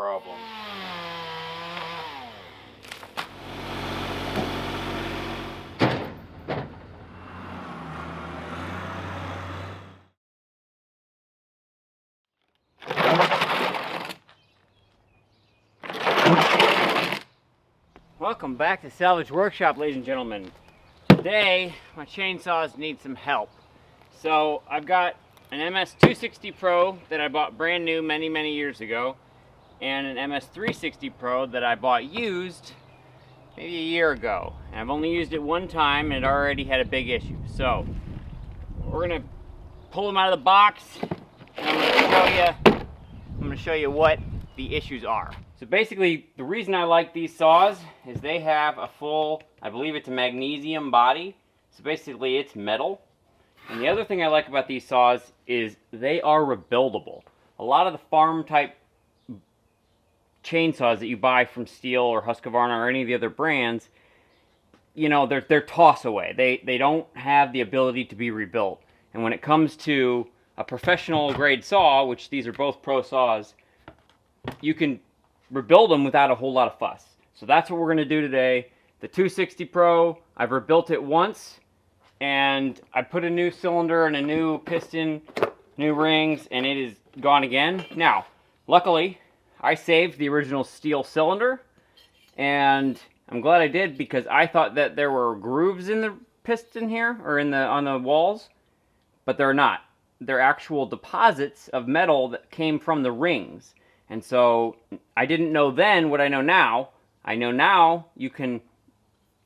problem. Welcome back to Salvage Workshop, ladies and gentlemen. Today, my chainsaws need some help. So, I've got an MS-260 Pro that I bought brand new many years ago, and an MS-360 Pro that I bought used maybe a year ago. And I've only used it one time, and it already had a big issue. So, we're gonna pull them out of the box, and I'm gonna show you what the issues are. So basically, the reason I like these saws is they have a full, I believe it's a magnesium body. So basically it's metal. And the other thing I like about these saws is they are rebuildable. A lot of the farm type chainsaws that you buy from Stihl or Husqvarna or any of the other brands, you know, they're toss away. They don't have the ability to be rebuilt. And when it comes to a professional grade saw, which these are both pro saws, you can rebuild them without a whole lot of fuss. So that's what we're going to do today. The 260 Pro, I've rebuilt it once, and I put a new cylinder and a new piston, new rings, and it is gone again. Now, luckily, I saved the original Stihl cylinder, and I'm glad I did because I thought that there were grooves in the piston here, or on the walls, but they're not. They're actual deposits of metal that came from the rings. And so I didn't know then what I know now. I know now you can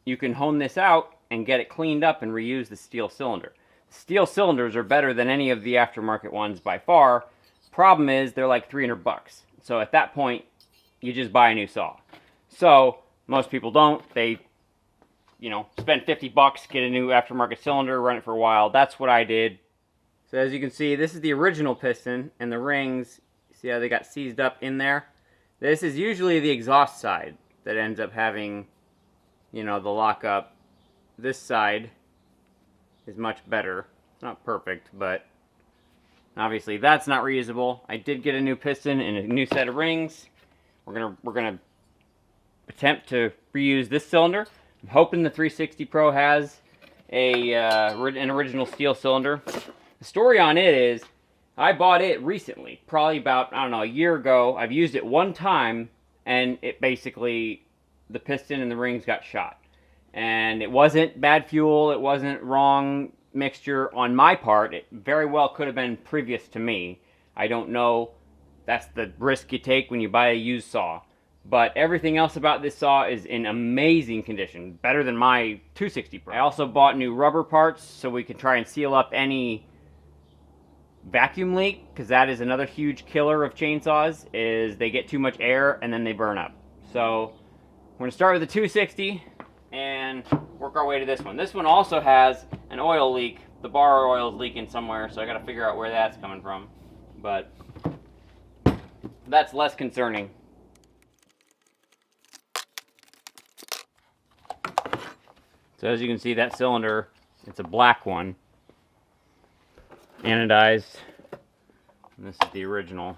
hone this out and get it cleaned up and reuse the Stihl cylinder. Stihl cylinders are better than any of the aftermarket ones by far. Problem is they're like $300. So at that point, you just buy a new saw. So most people don't. They, you know, spend $50, get a new aftermarket cylinder, run it for a while. That's what I did. So as you can see, this is the original piston, and the rings, see how they got seized up in there? This is usually the exhaust side that ends up having, you know, the lockup. This side is much better. It's not perfect, but obviously that's not reusable. I did get a new piston and a new set of rings. We're gonna attempt to reuse this cylinder. I'm hoping the 360 Pro has an original Stihl cylinder. The story on it is, I bought it recently, probably about, I don't know, a year ago. I've used it one time, and it basically, the piston and the rings got shot. And it wasn't bad fuel, it wasn't wrong mixture on my part. It very well could have been previous to me. I don't know. That's the risk you take when you buy a used saw. But everything else about this saw is in amazing condition, better than my 260 Pro. I also bought new rubber parts so we can try and seal up any vacuum leak, because that is another huge killer of chainsaws, is they get too much air and then they burn up. So we're going to start with the 260 and work our way to this one. This one also has an oil leak. The bar oil is leaking somewhere, so I got to figure out where that's coming from. But that's less concerning. So as you can see, that cylinder, it's a black one, anodized. And this is the original.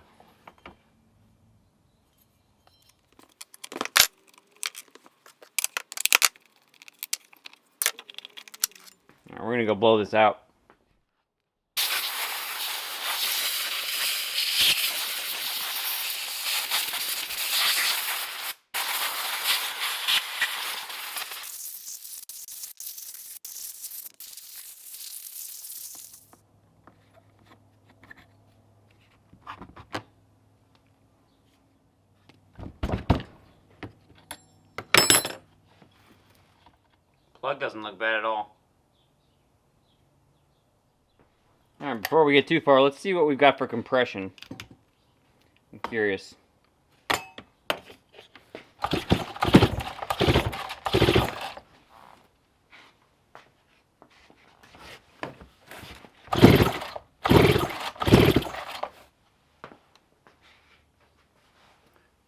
All right, we're gonna go blow this out. Plug doesn't look bad at all. Alright, before we get too far, let's see what we've got for compression. I'm curious.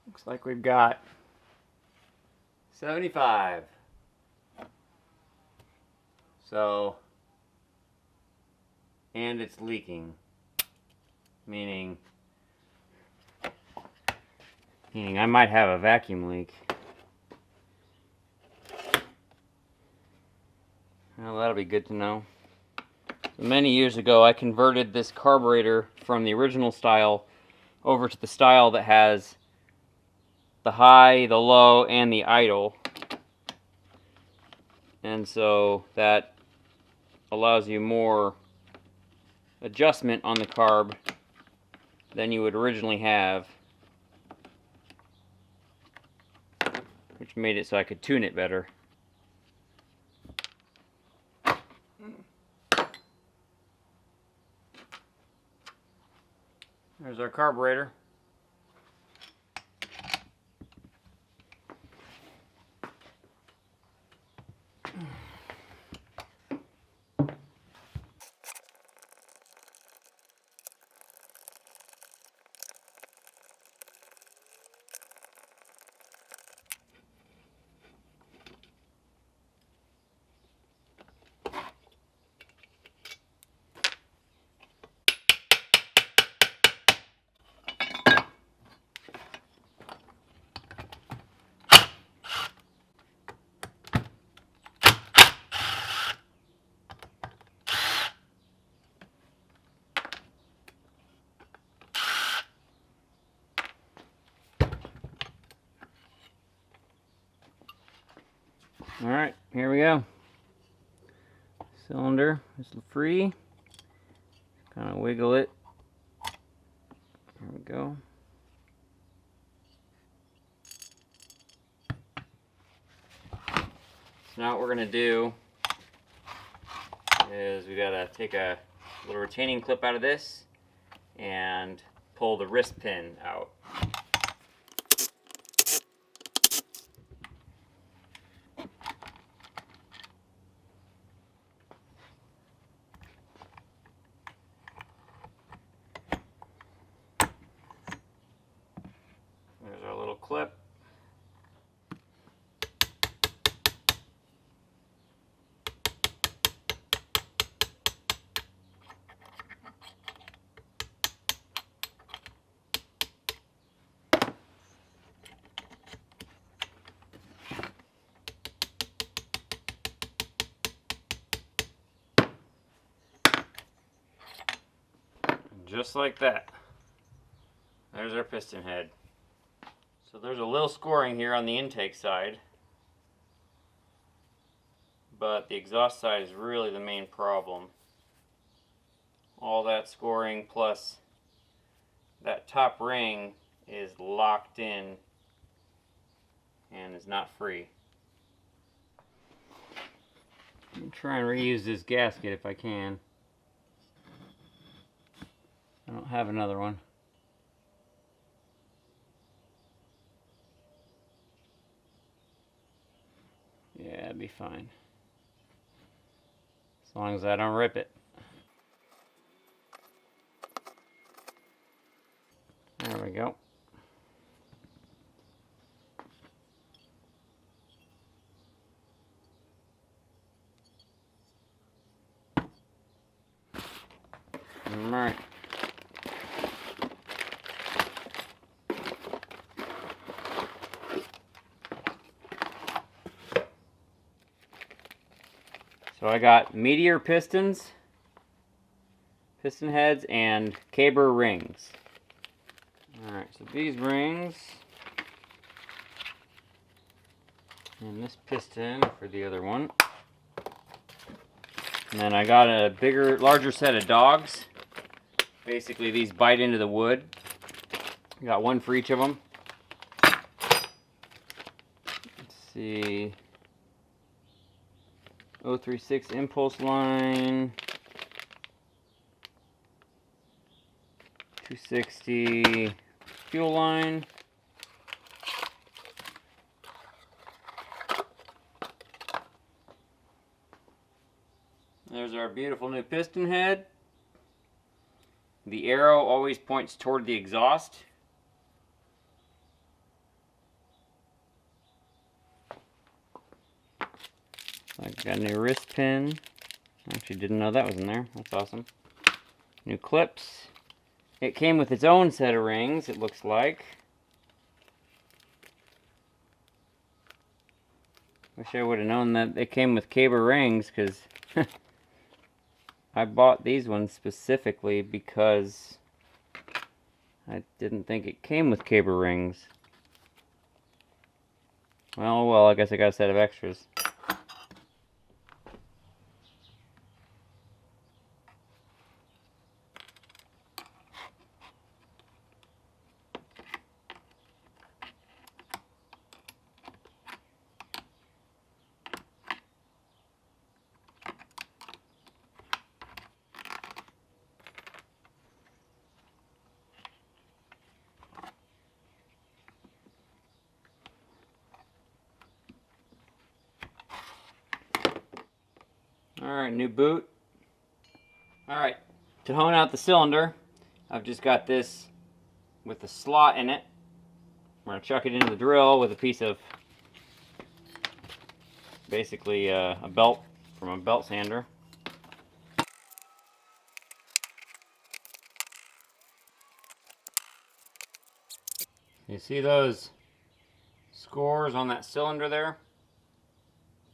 Looks like we've got 75. So, and it's leaking, meaning Meaning I might have a vacuum leak. Well, that'll be good to know. So many years ago, I converted this carburetor from the original Stihl over to the Stihl that has the high, the low, and the idle. And so that allows you more adjustment on the carb than you would originally have, which made it so I could tune it better. There's our carburetor. Alright, here we go. Cylinder is free. Kind of wiggle it. There we go. So now what we're going to do is we got to take a little retaining clip out of this and pull the wrist pin out. There's our little clip. Just like that. There's our piston head. So there's a little scoring here on the intake side, but the exhaust side is really the main problem. All that scoring plus that top ring is locked in and is not free. I'm gonna try and reuse this gasket if I can. I don't have another one. Yeah, it'd be fine. As long as I don't rip it. There we go. Alright. So I got Meteor pistons, piston heads, and Caber rings. Alright, so these rings, and this piston for the other one. And then I got a larger set of dogs. Basically these bite into the wood. Got one for each of them. Let's see. 036 impulse line, 260 fuel line, there's our beautiful new piston head. The arrow always points toward the exhaust. I got a new wrist pin. Actually didn't know that was in there. That's awesome. New clips. It came with its own set of rings, it looks like. Wish I would have known that it came with caber rings, because I bought these ones specifically because I didn't think it came with caber rings. Well, I guess I got a set of extras. Alright, new boot. Alright, to hone out the cylinder, I've just got this with a slot in it. We're going to chuck it into the drill with a piece of, basically a belt from a belt sander. You see those scores on that cylinder there?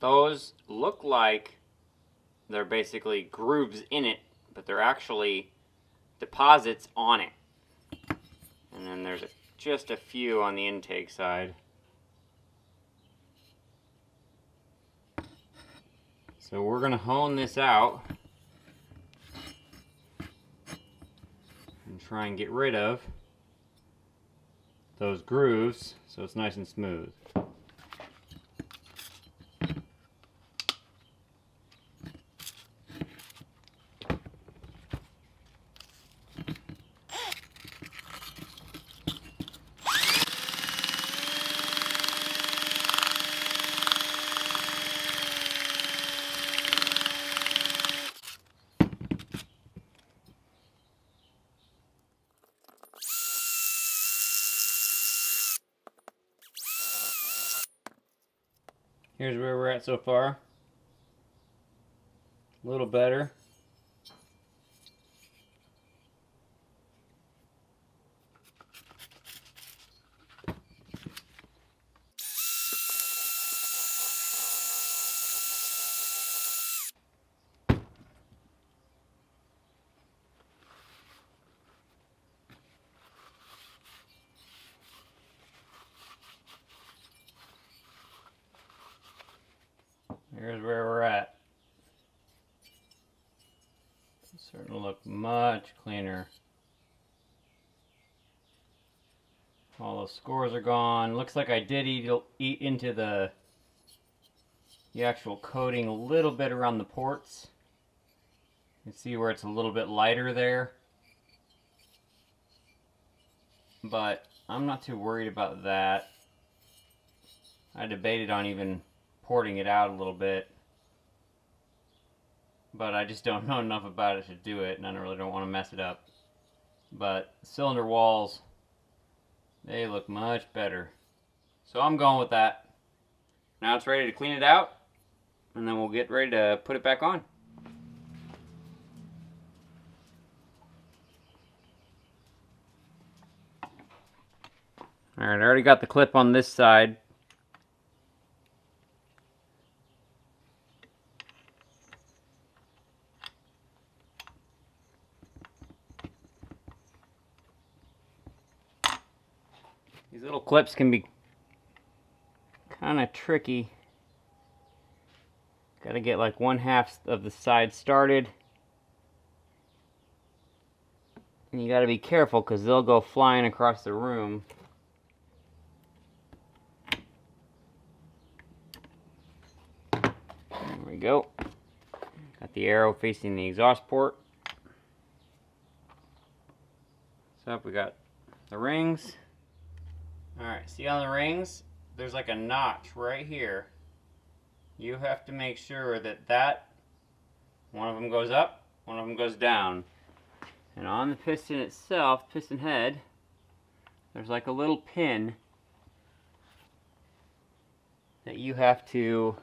Those look like they're basically grooves in it, but they're actually deposits on it. And then there's just a few on the intake side. So we're going to hone this out and try and get rid of those grooves so it's nice and smooth. Here's where we're at so far. A little better. Here's where we're at. It's starting to look much cleaner. All those scores are gone. Looks like I did eat into the actual coating a little bit around the ports. You can see where it's a little bit lighter there. But I'm not too worried about that. I debated on even porting it out a little bit, but I just don't know enough about it to do it, and I really don't want to mess it up. But cylinder walls, they look much better. So I'm going with that. Now it's ready to clean it out, and then we'll get ready to put it back on. Alright, I already got the clip on this side. These little clips can be kind of tricky. Got to get like 1/2 of the side started. And you got to be careful because they'll go flying across the room. There we go. Got the arrow facing the exhaust port. So up we got the rings. Alright, see on the rings, there's like a notch right here. You have to make sure that one of them goes up, one of them goes down. And on the piston itself, piston head, there's like a little pin that you have to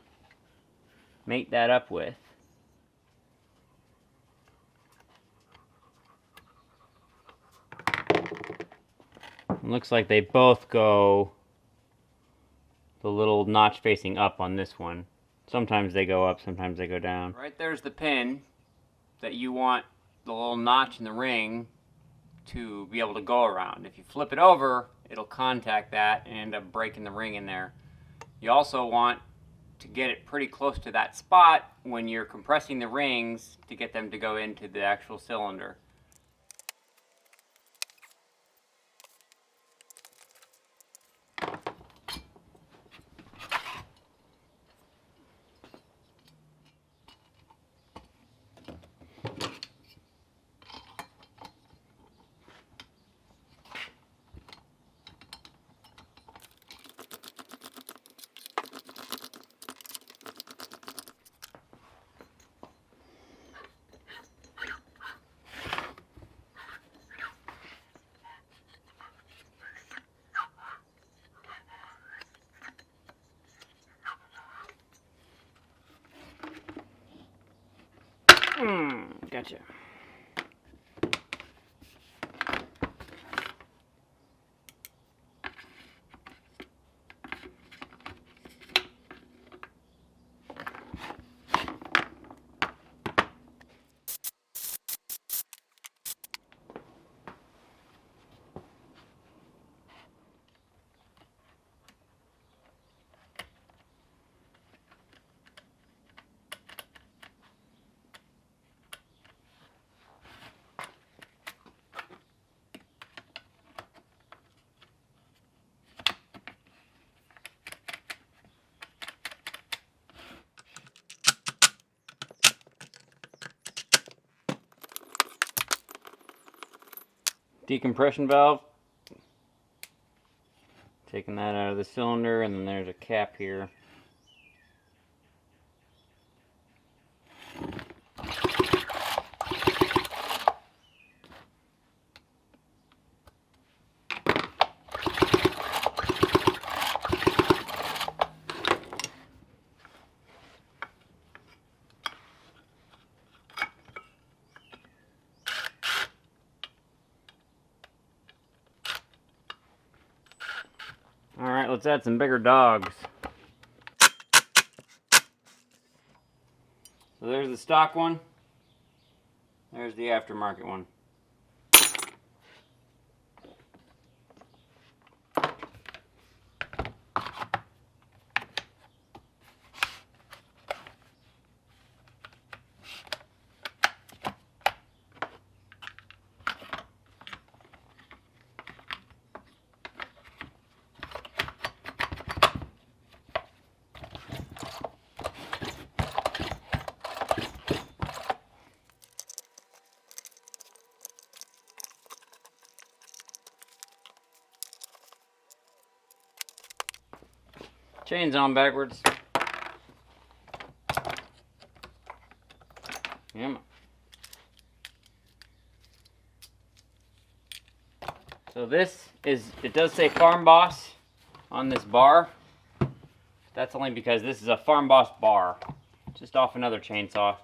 mate that up with. It looks like they both go the little notch facing up on this one. Sometimes they go up, sometimes they go down. Right there's the pin that you want the little notch in the ring to be able to go around. If you flip it over, it'll contact that and end up breaking the ring in there. You also want to get it pretty close to that spot when you're compressing the rings to get them to go into the actual cylinder. Gotcha. Decompression valve. Taking that out of the cylinder, and then there's a cap here. Alright, let's add some bigger dogs. So there's the stock one. There's the aftermarket one. Chains on backwards. Yeah. So this is, it does say Farm Boss on this bar. That's only because this is a Farm Boss bar, just off another chainsaw.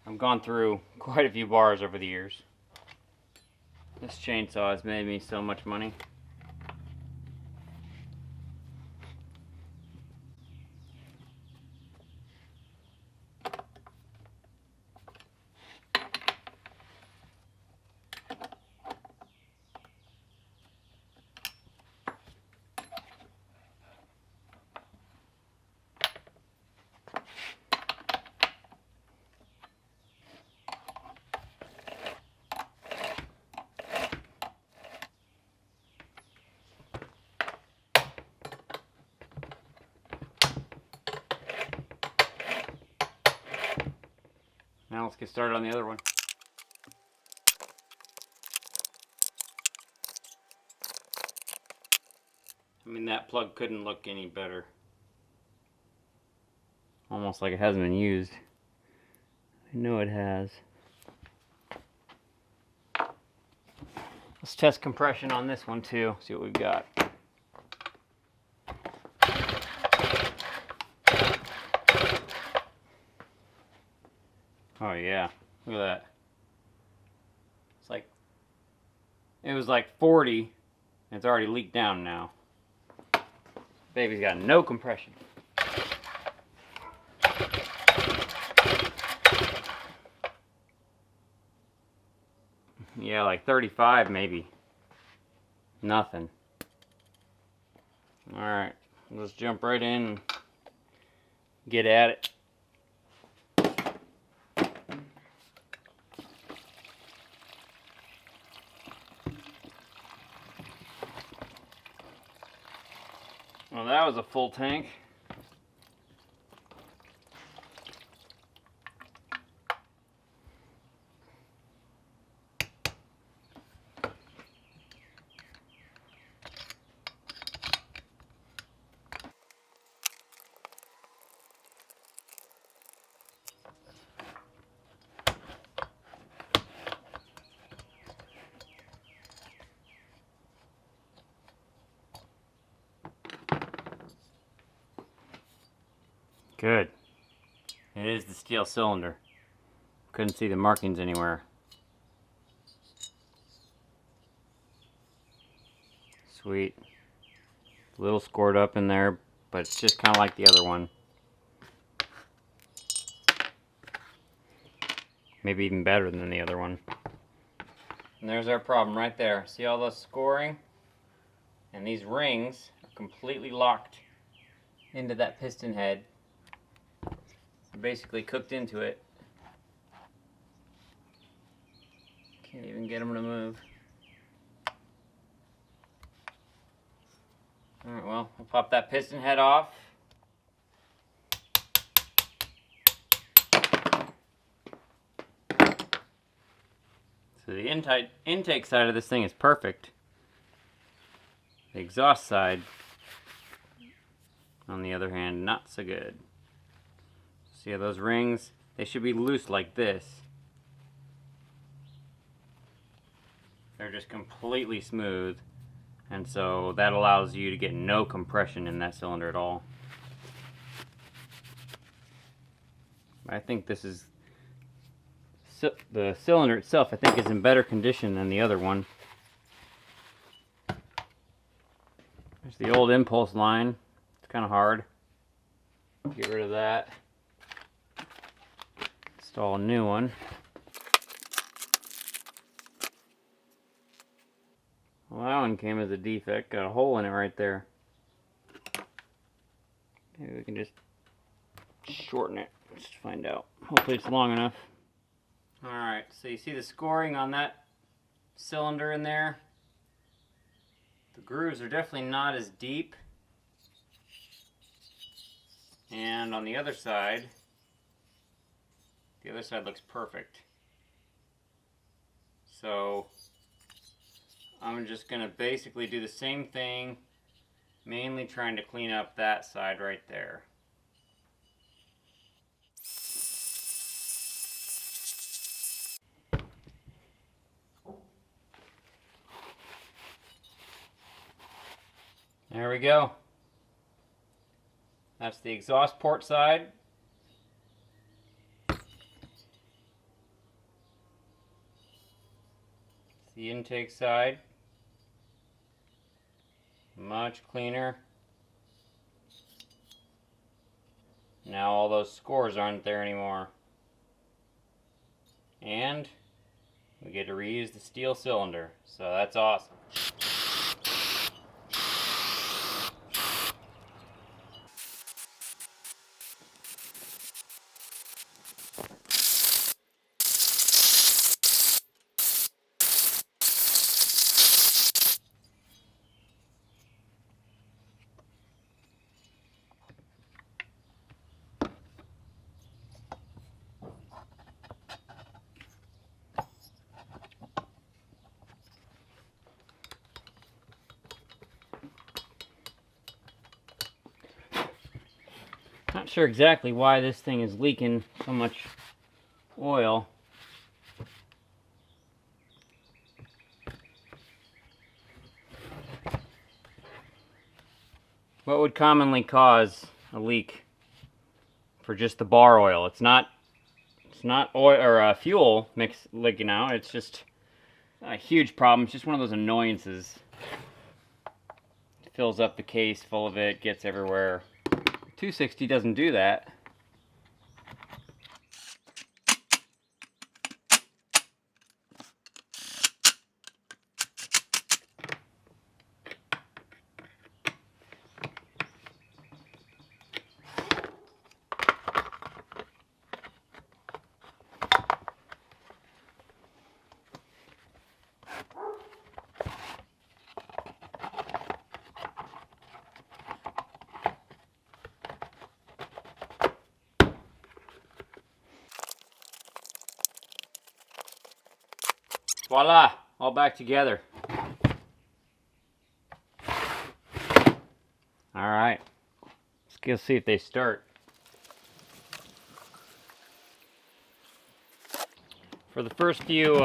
I've gone through quite a few bars over the years. This chainsaw has made me so much money. Now let's get started on the other one. I mean, that plug couldn't look any better. Almost like it hasn't been used. I know it has. Let's test compression on this one too, see what we've got. Oh yeah, look at that. It's like, it was like 40, and it's already leaked down now. Baby's got no compression. Yeah, like 35 maybe. Nothing. Alright, let's jump right in and get at it. Well, that was a full tank. Good. It is the Stihl cylinder. Couldn't see the markings anywhere. Sweet. A little scored up in there, but it's just kind of like the other one. Maybe even better than the other one. And there's our problem right there. See all the scoring? And these rings are completely locked into that piston head. They're basically cooked into it. Can't even get them to move. Alright, well, we'll pop that piston head off. So the intake side of this thing is perfect. The exhaust side, on the other hand, not so good. See how those rings? They should be loose like this. They're just completely smooth, and so that allows you to get no compression in that cylinder at all. I think this is the cylinder itself, I think, is in better condition than the other one. There's the old impulse line. It's kind of hard. Get rid of that. Install a new one. Well, that one came as a defect. Got a hole in it right there. Maybe we can just shorten it. Let's find out. Hopefully it's long enough. Alright, so you see the scoring on that cylinder in there? The grooves are definitely not as deep. And on the other side looks perfect. So I'm just going to basically do the same thing, mainly trying to clean up that side right there. There we go. That's the exhaust port side. It's the intake side. Much cleaner. Now all those scores aren't there anymore. And we get to reuse the Stihl cylinder. So that's awesome. Not sure exactly why this thing is leaking so much oil. What would commonly cause a leak for just the bar oil? It's not oil or fuel mix leaking out. It's just a huge problem. It's just one of those annoyances. fills up the case full of it, gets everywhere. 260 doesn't do that. Voila, all back together. All right, let's go see if they start. For the first few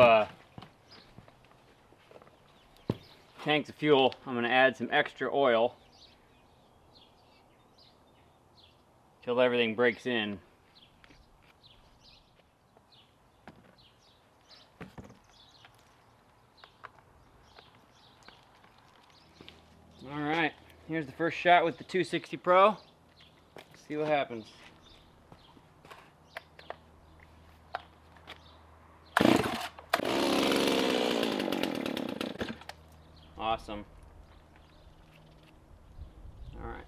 tanks of fuel, I'm going to add some extra oil till everything breaks in. Alright, here's the first shot with the 260 Pro. Let's see what happens. Awesome. Alright.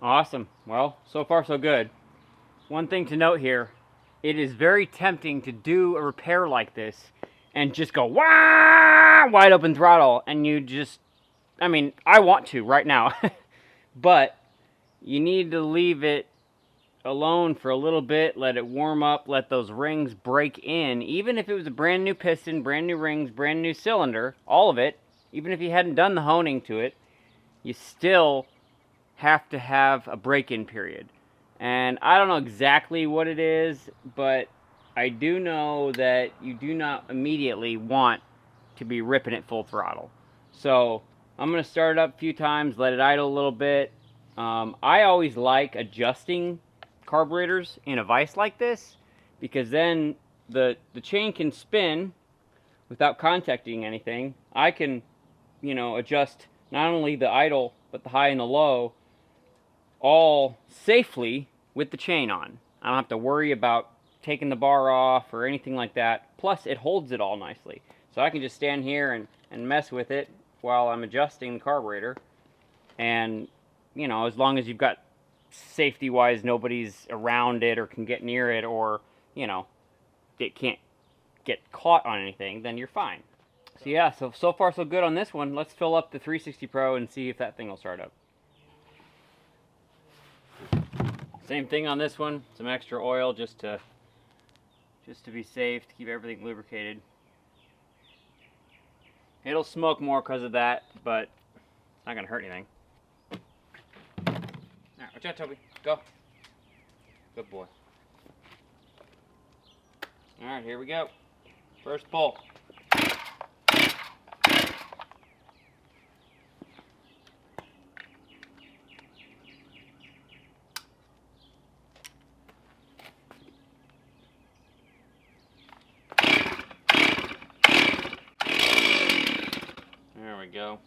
Awesome. Well, so far so good. One thing to note here, it is very tempting to do a repair like this and just go wah, wide open throttle, and you just, I mean, I want to right now, but you need to leave it alone for a little bit, let it warm up, let those rings break in. Even if it was a brand new piston, brand new rings, brand new cylinder, all of it, even if you hadn't done the honing to it, you still have to have a break-in period. And I don't know exactly what it is, but I do know that you do not immediately want to be ripping it full throttle. So I'm going to start it up a few times, let it idle a little bit. I always like adjusting carburetors in a vise like this, because then the chain can spin without contacting anything. I can, you know, adjust not only the idle, but the high and the low, all safely with the chain on. I don't have to worry about taking the bar off or anything like that. Plus, it holds it all nicely. So I can just stand here and mess with it while I'm adjusting the carburetor. And, you know, as long as you've got safety-wise, nobody's around it or can get near it, or, you know, it can't get caught on anything, then you're fine. So yeah, so far so good on this one. Let's fill up the 360 Pro and see if that thing will start up. Same thing on this one, some extra oil just to be safe, to keep everything lubricated. It'll smoke more because of that, but it's not going to hurt anything. Alright, watch out, Toby. Go. Good boy. Alright, here we go. First pull. There we go.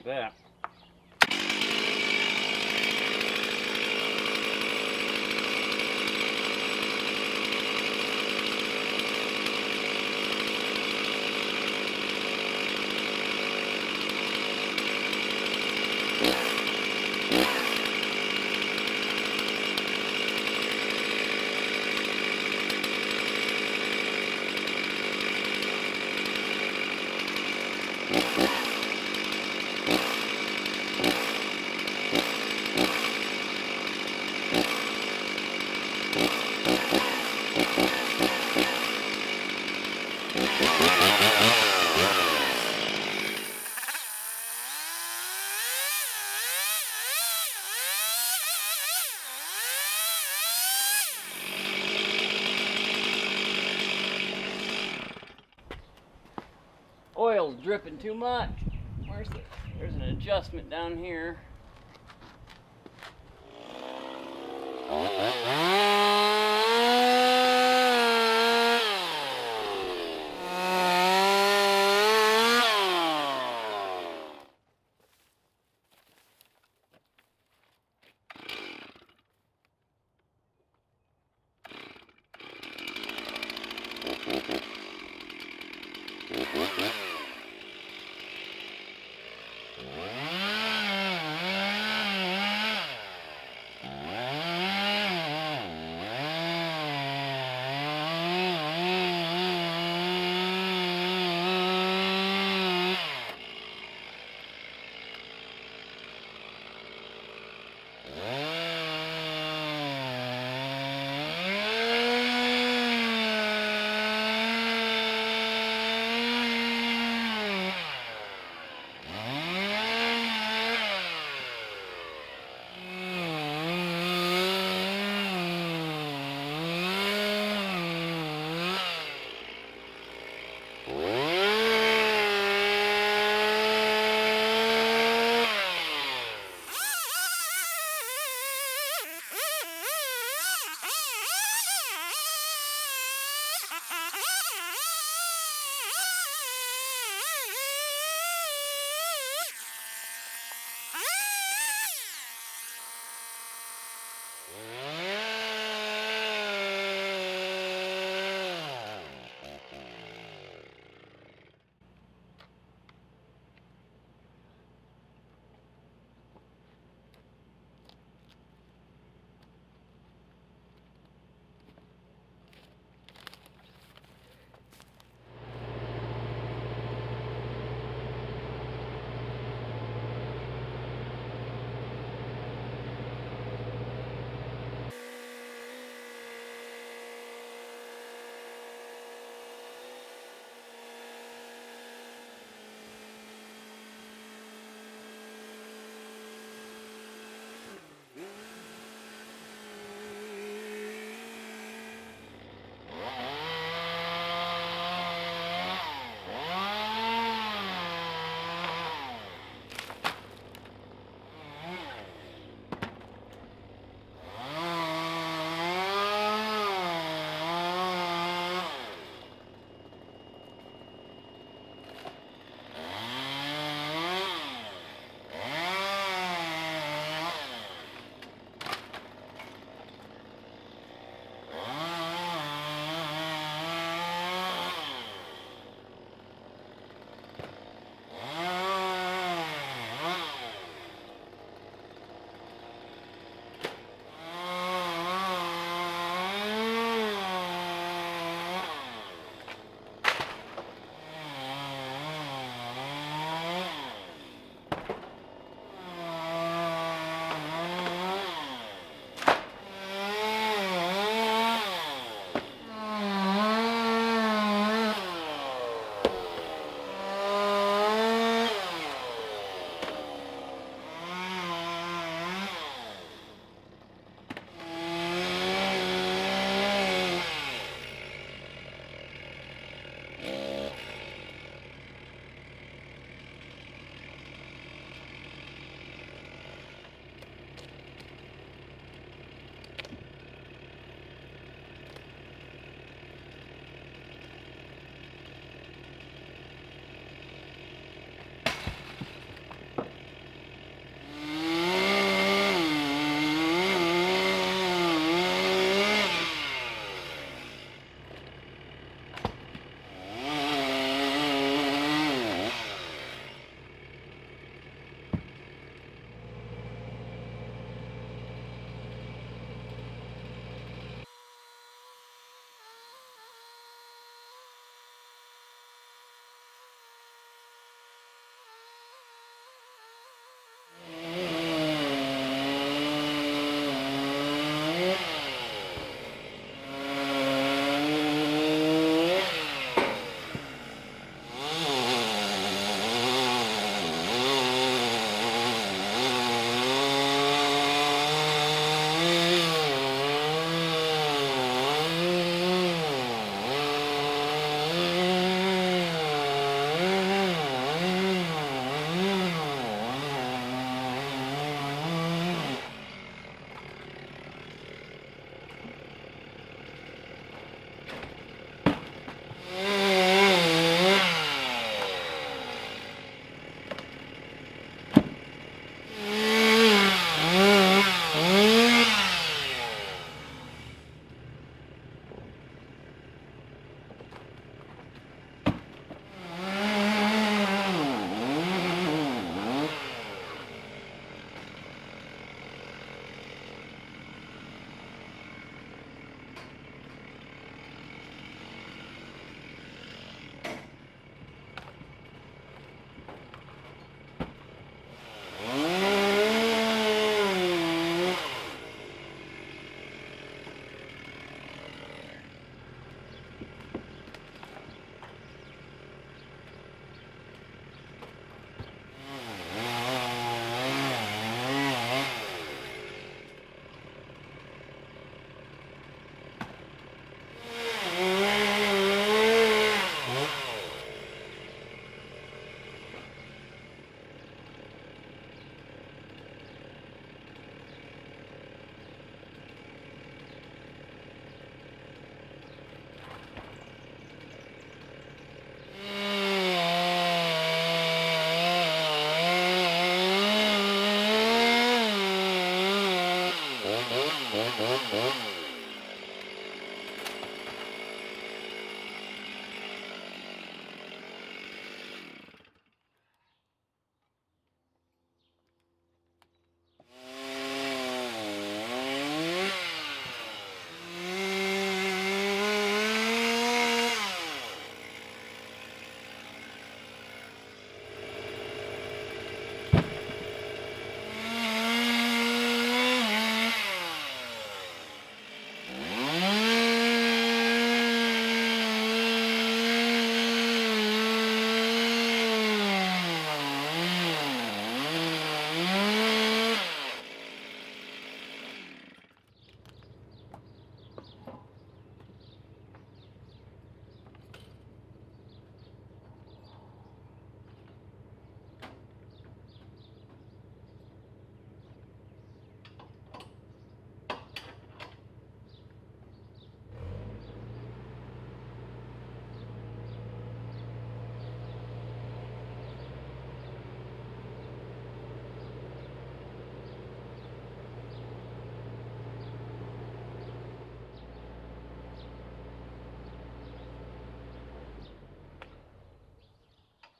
like that. Oil's dripping too much. There's an adjustment down here.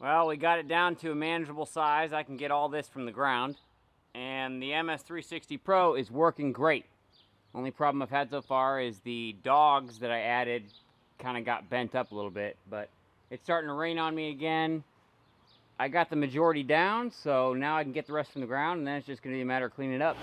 Well, we got it down to a manageable size. I can get all this from the ground. And the MS360 Pro is working great. Only problem I've had so far is the dogs that I added kind of got bent up a little bit, but it's starting to rain on me again. I got the majority down, so now I can get the rest from the ground, and then it's just going to be a matter of cleaning it up.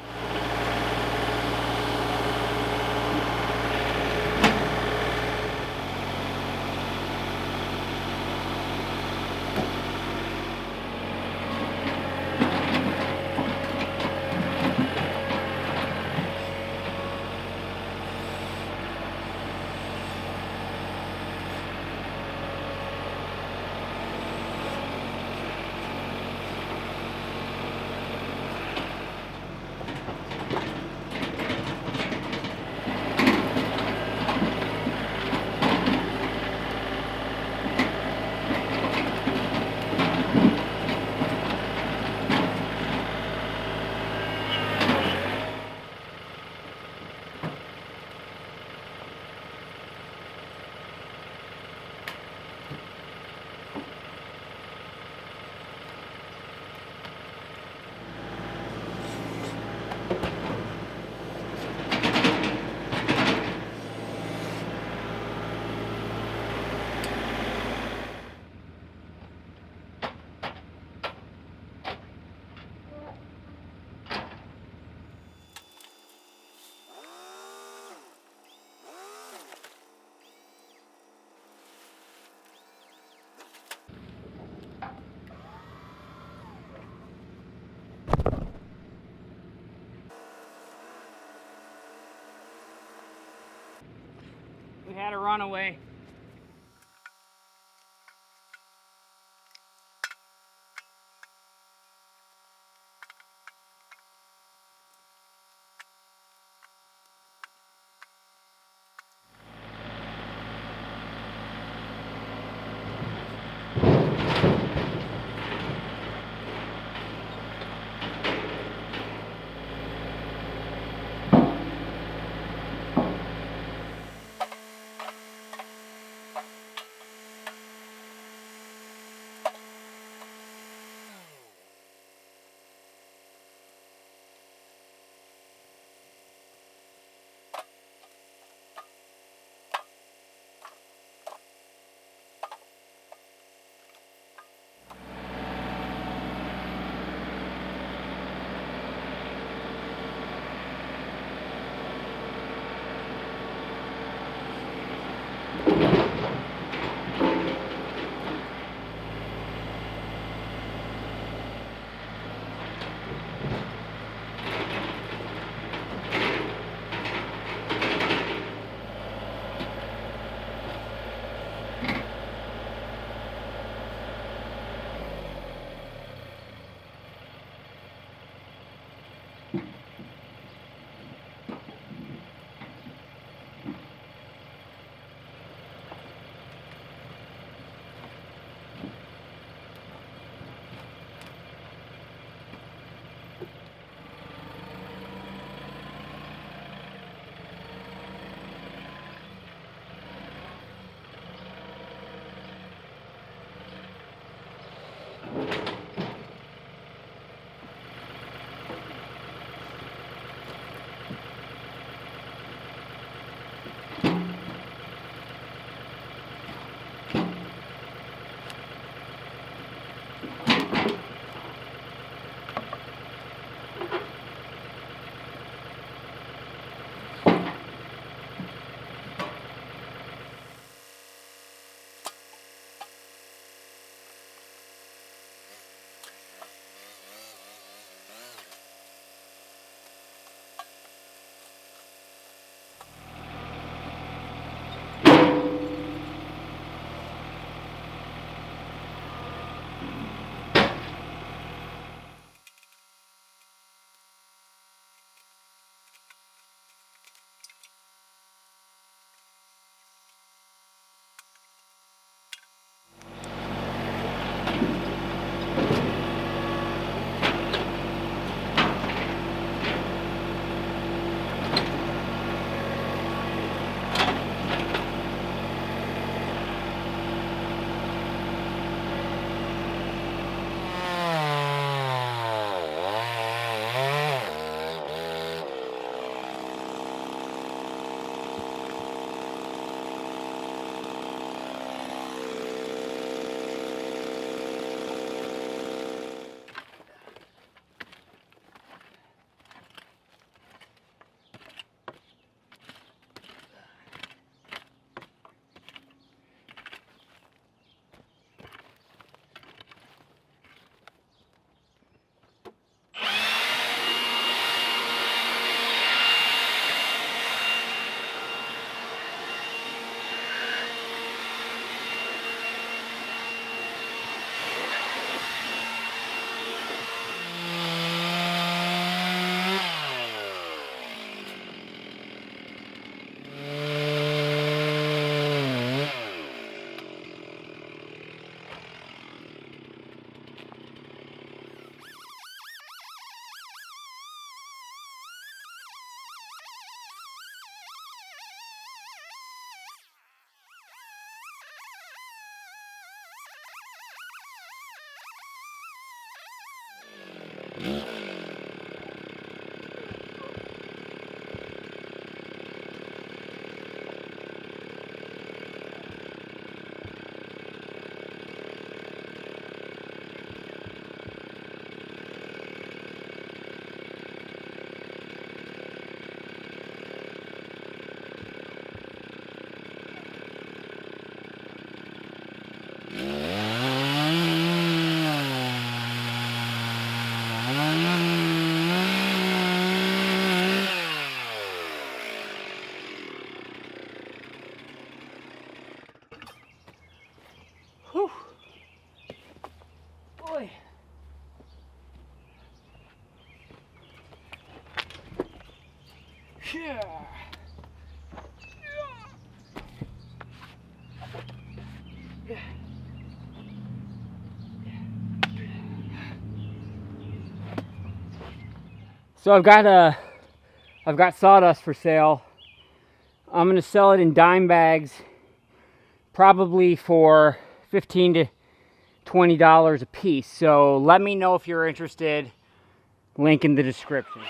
We had a runaway. Whew. Boy. Yeah. So I've got sawdust for sale. I'm gonna sell it in dime bags, probably for $15 to $20 a piece. So let me know if you're interested. Link in the description.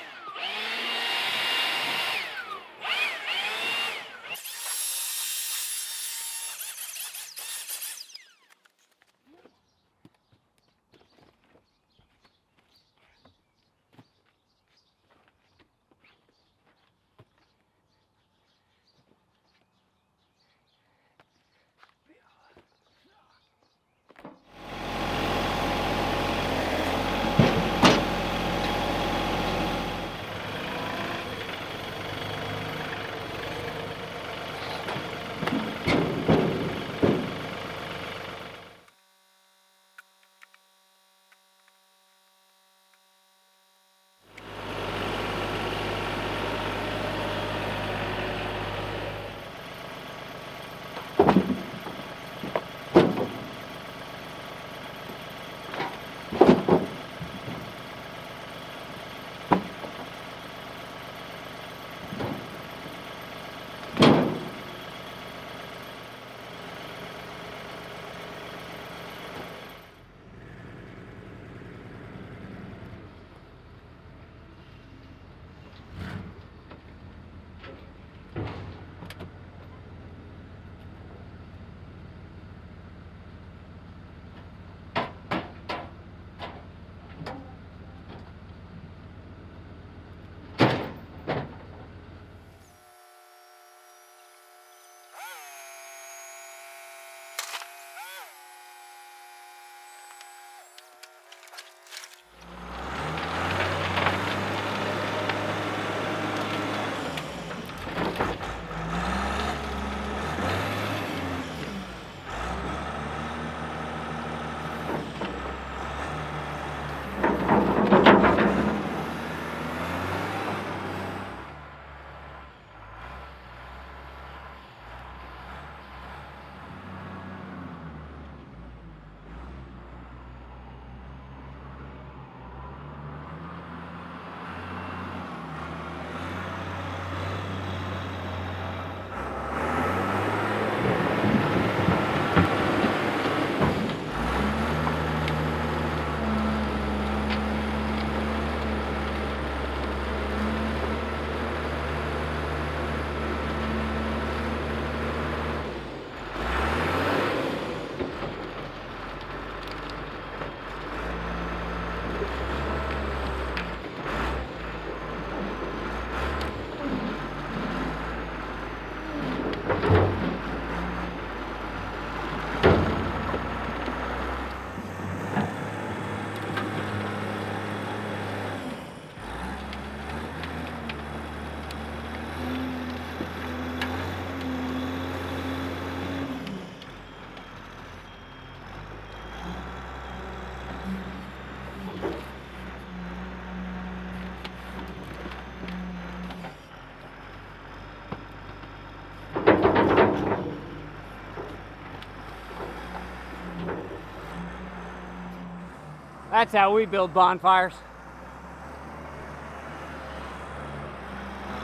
That's how we build bonfires.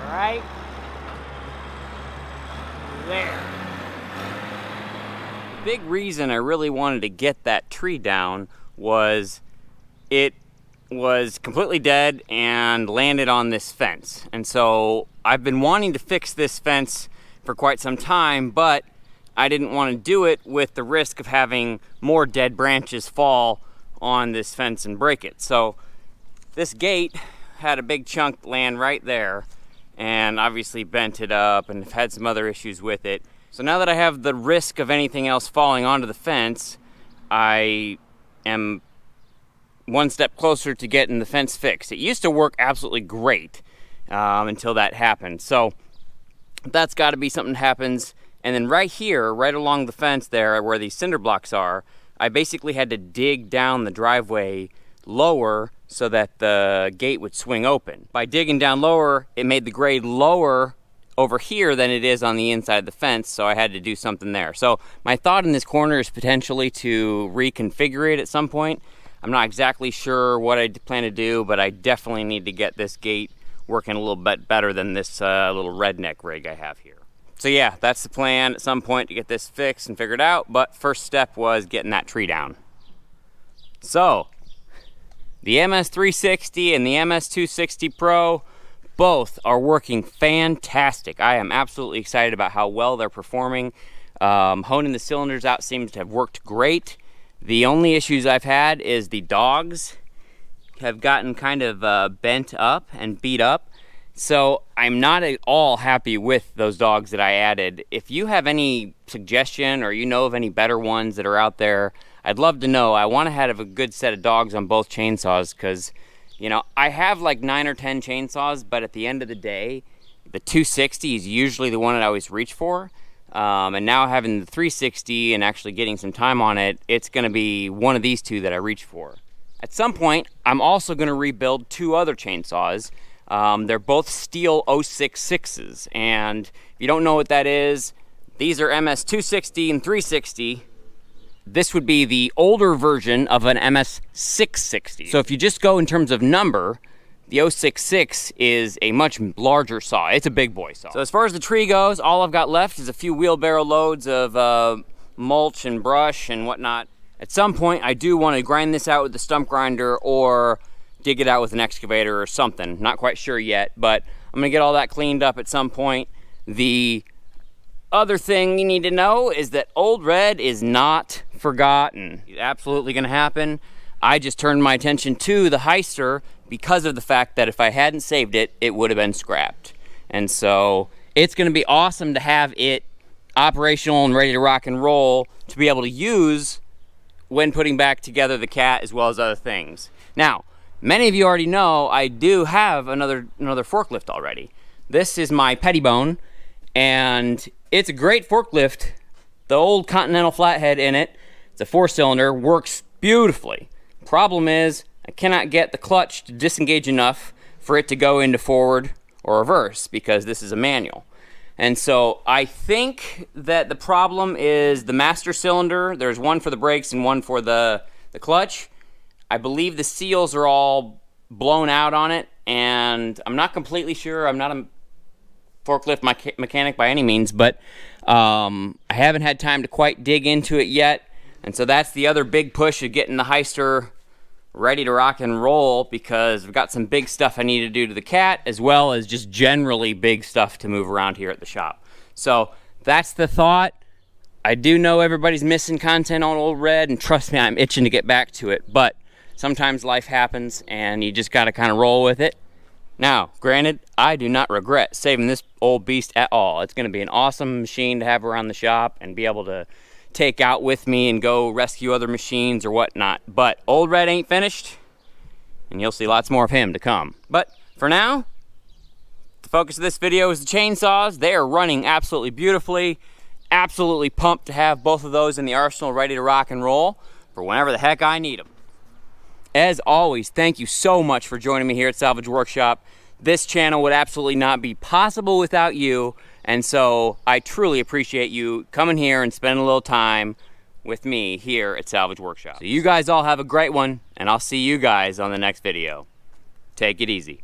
Right there. The big reason I really wanted to get that tree down was it was completely dead and landed on this fence. And so I've been wanting to fix this fence for quite some time, but I didn't want to do it with the risk of having more dead branches fall on this fence and break it. So this gate had a big chunk land right there, and obviously bent it up and had some other issues with it. So now that I have the risk of anything else falling onto the fence, I am one step closer to getting the fence fixed. It used to work absolutely great until that happened. So that's got to be something that happens. And then right here, right along the fence there where these cinder blocks are, I basically had to dig down the driveway lower so that the gate would swing open. By digging down lower, it made the grade lower over here than it is on the inside of the fence, so I had to do something there. So my thought in this corner is potentially to reconfigure it at some point. I'm not exactly sure what I plan to do, but I definitely need to get this gate working a little bit better than this little redneck rig I have here. So yeah, that's the plan at some point, to get this fixed and figured out, but first step was getting that tree down. So, the MS360 and the MS260 Pro, both are working fantastic. I am absolutely excited about how well they're performing. Honing the cylinders out seems to have worked great. The only issues I've had is the dogs have gotten kind of bent up and beat up. So I'm not at all happy with those dogs that I added. If you have any suggestion or you know of any better ones that are out there, I'd love to know. I want to have a good set of dogs on both chainsaws because, you know, I have like 9 or 10 chainsaws, but at the end of the day, the 260 is usually the one that I always reach for. And now having the 360 and actually getting some time on it, it's going to be one of these two that I reach for. At some point, I'm also going to rebuild 2 other chainsaws. They're both Stihl 066s, and if you don't know what that is, these are MS260 and 360. This would be the older version of an MS660. So if you just go in terms of number, the 066 is a much larger saw. It's a big boy saw. So as far as the tree goes, all I've got left is a few wheelbarrow loads of mulch and brush and whatnot. At some point, I do want to grind this out with the stump grinder or dig it out with an excavator or something. Not quite sure yet, but I'm gonna get all that cleaned up at some point. The other thing you need to know is that Old Red is not forgotten. It's absolutely gonna happen. I just turned my attention to the Heister because of the fact that if I hadn't saved it, it would have been scrapped. And so it's gonna be awesome to have it operational and ready to rock and roll to be able to use when putting back together the cat as well as other things. Now, many of you already know I do have another forklift already. This is my Pettibone, and it's a great forklift. The old Continental flathead in it, it's a 4-cylinder, works beautifully. Problem is, I cannot get the clutch to disengage enough for it to go into forward or reverse because this is a manual. And so I think that the problem is the master cylinder. There's one for the brakes and one for the clutch. I believe the seals are all blown out on it, and I'm not completely sure. I'm not a forklift mechanic by any means, but I haven't had time to quite dig into it yet. And so that's the other big push of getting the Heister ready to rock and roll, because I've got some big stuff I need to do to the cat, as well as just generally big stuff to move around here at the shop. So that's the thought. I do know everybody's missing content on Old Red, and trust me, I'm itching to get back to it, but sometimes life happens and you just got to kind of roll with it. Now, granted, I do not regret saving this old beast at all. It's going to be an awesome machine to have around the shop and be able to take out with me and go rescue other machines or whatnot. But Old Red ain't finished, and you'll see lots more of him to come. But for now, the focus of this video is the chainsaws. They are running absolutely beautifully. Absolutely pumped to have both of those in the arsenal ready to rock and roll for whenever the heck I need them. As always, thank you so much for joining me here at Salvage Workshop. This channel would absolutely not be possible without you, and so I truly appreciate you coming here and spending a little time with me here at Salvage Workshop. So you guys all have a great one, and I'll see you guys on the next video. Take it easy.